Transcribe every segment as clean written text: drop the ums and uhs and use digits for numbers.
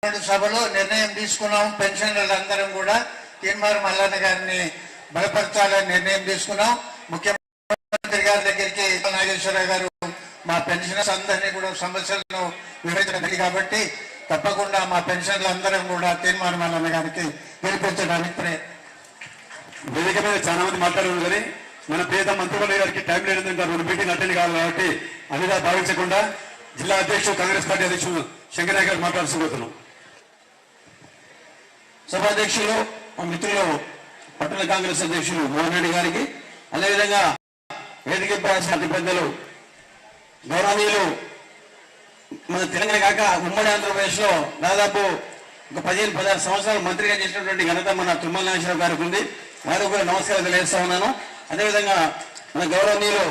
సభలో నిర్ణయం తీసుకున్నాం. పెన్షనర్లందరం కూడా తీన్మార్ మల్లన్న గారిని బలపరచాలని నిర్ణయం తీసుకున్నాం. ముఖ్యమంత్రి గారి దగ్గరికి నాగేశ్వరరావు గారు మా పెన్షనర్స్ అందరినీ కూడా సమస్యలను వివరించడం కాబట్టి తప్పకుండా మా పెన్షనర్లందరం కూడా తీన్మార్ మల్లన్న గారికి గెలిపించడానికి వేదిక మీద చాలా మంది మాట్లాడారు కానీ మన ప్రియత మంత్రివర్గ గారికి టైం లేదంటే రెండు మీటింగ్ అటెండ్ కావాలి కాబట్టి అనిగా భావించకుండా జిల్లా అధ్యక్షుడు కాంగ్రెస్ పార్టీ అధ్యక్షుడు శంకరయ్య గారు మాట్లాడుతుపోతున్నాం. సభాధ్యక్షులు మా మిత్రులు పట్టణ కాంగ్రెస్ అధ్యక్షులు మోహన్ రెడ్డి గారికి, అదేవిధంగా వేదిక పార్టీ పెద్దలు గౌరవనీయులు మన తెలంగాణ కాక ఉమ్మడి ఆంధ్రప్రదేశ్ లో దాదాపు ఒక 15-16 సంవత్సరాలు మంత్రిగా చేసినటువంటి ఘనత మన తుమ్మల నాగేశ్వరరావు గారికి ఉంది. వారికి కూడా నమస్కారం తెలియజేస్తా ఉన్నాను. అదేవిధంగా మన గౌరవనీయులు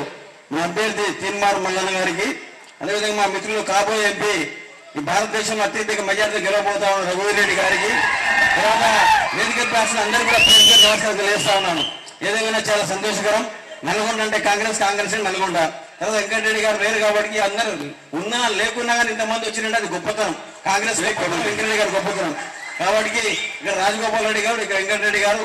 మా అభ్యర్థి తీన్మార్ మల్లన్న గారికి, అదేవిధంగా మా మిత్రులు కాబోయే ఎంపీ ఈ భారతదేశంలో అత్యధిక మెజార్టీ గెలవబోతా ఉన్న రఘువీర్ రెడ్డి గారికి, తర్వాత వేదిక ప్రాసిన అందరూ కూడా పేరు నమస్కారం తెలియజేస్తా ఉన్నాను. ఏదేమైనా చాలా సంతోషకరం. నల్గొండ అంటే కాంగ్రెస్ నల్గొండ, తర్వాత వెంకటరెడ్డి గారు లేరు కాబట్టి అందరూ ఉన్నా లేకున్నా కానీ ఇంతమంది వచ్చినట్టు అది గొప్పతనం. కాంగ్రెస్ వెంకటరెడ్డి గారు గొప్పతనం కాబట్టి ఇక్కడ రాజగోపాల్ రెడ్డి గారు, ఇక్కడ వెంకటరెడ్డి గారు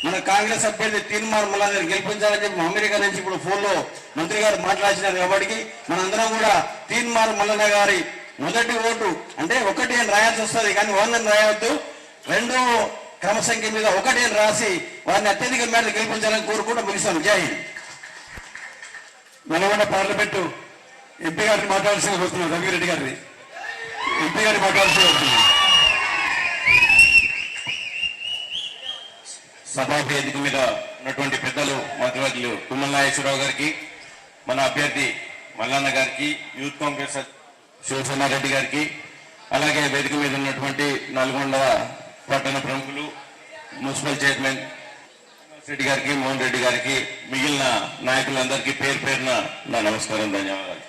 మన కాంగ్రెస్ అభ్యర్థి తీన్మార్ మల్లన్న గారిని గెలిపించాలని చెప్పి అమెరికా నుంచి ఇప్పుడు ఫోన్లో మంత్రి గారు మాట్లాడినారు. కాబట్టి మనందరం కూడా తీన్మార్ మల్లన్న గారి మొదటి ఓటు అంటే 1 అని రాయాల్సి వస్తుంది, కానీ 1 అని రాయవద్దు. 2 క్రమ సంఖ్య మీద 1 అని రాసి వారిని అత్యధిక మేరకు గెలిపించాలని కోరుకుంటూ ముగిస్తాను. జై హింద్. నల్గొండ పార్లమెంటు ఎంపీ గారిని మాట్లాడాల్సింది వస్తున్నాం. రఘువీరెడ్డి గారిని ఎంపీ గారిని మాట్లాడాల్సింది వస్తున్నాం. సభా వేదిక మీద ఉన్నటువంటి పెద్దలు మంత్రివర్యులు తుమ్మల నాగేశ్వరరావు గారికి, మన అభ్యర్థి మల్లన్న గారికి, యూత్ కాంగ్రెస్ శివసేనారెడ్డి గారికి, అలాగే వేదిక మీద ఉన్నటువంటి నల్గొండ పట్టణ ప్రముఖులు మున్సిపల్ చైర్మన్ రెడ్డి గారికి, మోహన్ రెడ్డి గారికి, మిగిలిన నాయకులందరికీ పేరు పేరున నా నమస్కారం, ధన్యవాదాలు.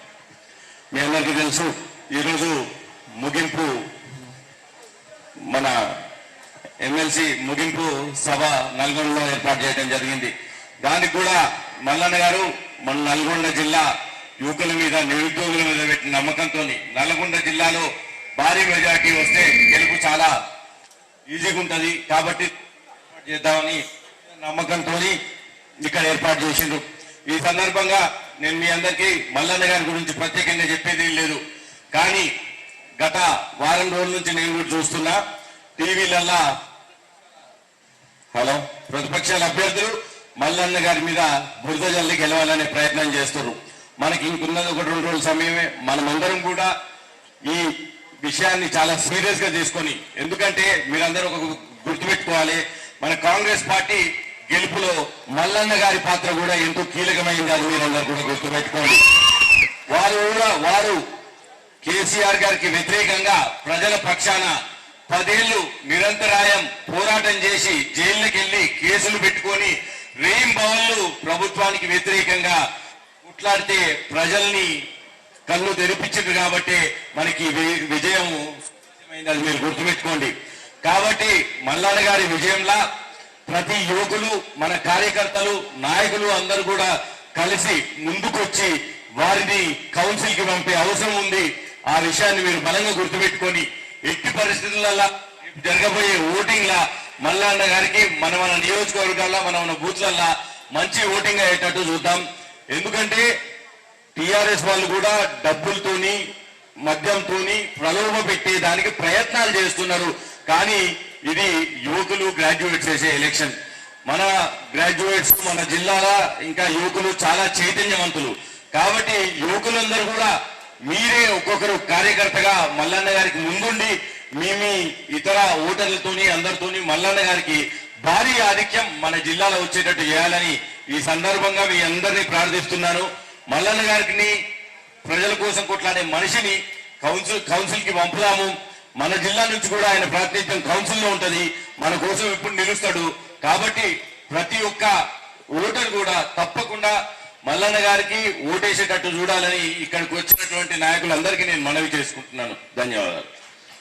మీ అందరికీ తెలుసు ఈరోజు ముగింపు మన ఎమ్మెల్సీ ముగింపు సభ నల్గొండలో ఏర్పాటు చేయడం జరిగింది. దానికి కూడా మల్లన్న గారు మన నల్గొండ జిల్లా యువకుల మీద, నిరుద్యోగుల మీద పెట్టిన నమ్మకంతో నల్గొండ జిల్లాలో భారీ మెజార్టీ వస్తే గెలుపు చాలా ఈజీగా ఉంటుంది కాబట్టి చేద్దామని నమ్మకంతో ఇక్కడ ఏర్పాటు చేసిండ్రు. ఈ సందర్భంగా నేను మీ అందరికీ మల్లన్న గారి గురించి ప్రత్యేకంగా చెప్పేది లేదు, కానీ గత వారం రోజుల నుంచి నేను కూడా చూస్తున్నా టీవీలల్లా ప్రతిపక్షాల అభ్యర్థులు మల్లన్న గారి మీద బురద జల్లి గెలవాలనే ప్రయత్నం చేస్తున్నారు. మనకి ఇంకున్నది 1-2 రోజుల సమయమే. మనమందరం కూడా ఈ విషయాన్ని చాలా సీరియస్ గా తీసుకొని, ఎందుకంటే మీరందరూ ఒక గుర్తుపెట్టుకోవాలి, మన కాంగ్రెస్ పార్టీ గెలుపులో మల్లన్న గారి పాత్ర కూడా ఎంతో కీలకమైంది. అది మీరందరూ కూడా గుర్తుపెట్టుకోండి. వారు కేసీఆర్ గారికి వ్యతిరేకంగా ప్రజల పక్షాన 10 ఏళ్లు నిరంతరాయం పోరాటం చేసి జైళ్ళకి వెళ్లి కేసులు పెట్టుకొని రేయింబవళ్లు ప్రభుత్వానికి వ్యతిరేకంగా కొట్లాడితే ప్రజల్ని కళ్ళు తెరిపించింది కాబట్టి మనకి విజయం అది మీరు గుర్తుపెట్టుకోండి. కాబట్టి మల్లన్న గారి విజయంలా ప్రతి యువకులు, మన కార్యకర్తలు, నాయకులు అందరూ కూడా కలిసి ముందుకొచ్చి వారిని కౌన్సిల్ కి పంపే అవసరం ఉంది. ఆ విషయాన్ని మీరు బలంగా గుర్తుపెట్టుకొని ఎట్టి పరిస్థితులలో జరగబోయే ఓటింగ్ లా మల్లన్న గారికి మన నియోజకవర్గాల్లో మన బూత్లల్లా మంచి ఓటింగ్ అయ్యేటట్టు చూద్దాం. ఎందుకంటే టిఆర్ఎస్ వాళ్ళు కూడా డబ్బులతోని, మద్యంతోని ప్రలోభ పెట్టే దానికి ప్రయత్నాలు చేస్తున్నారు. కానీ ఇది యువకులు, గ్రాడ్యుయేట్స్ చేసే ఎలక్షన్. మన గ్రాడ్యుయేట్స్, మన జిల్లాలో ఇంకా యువకులు చాలా చైతన్యవంతులు. కాబట్టి యువకులందరూ కూడా మీరే ఒక్కొక్కరు కార్యకర్తగా మల్లన్న గారికి ముందుండి మీ ఇతర ఓటర్లతోని అందరితోని మల్లన్న గారికి భారీ ఆధిక్యం మన జిల్లాలో వచ్చేటట్టు చేయాలని ఈ సందర్భంగా మీ అందరినీ ప్రార్థిస్తున్నాను. మల్లన్న గారికి ప్రజల కోసం కొట్లాడే మనిషిని కౌన్సిల్ కి పంపుదాము. మన జిల్లా నుంచి కూడా ఆయన ప్రాతినిధ్యం కౌన్సిల్లో ఉంటది, మన కోసం ఇప్పుడు నిలుస్తాడు. కాబట్టి ప్రతి ఒక్క ఓటర్ కూడా తప్పకుండా మల్లన్న గారికి ఓటేసేటట్టు చూడాలని ఇక్కడికి వచ్చినటువంటి నాయకులందరికీ నేను మనవి చేసుకుంటున్నాను. ధన్యవాదాలు.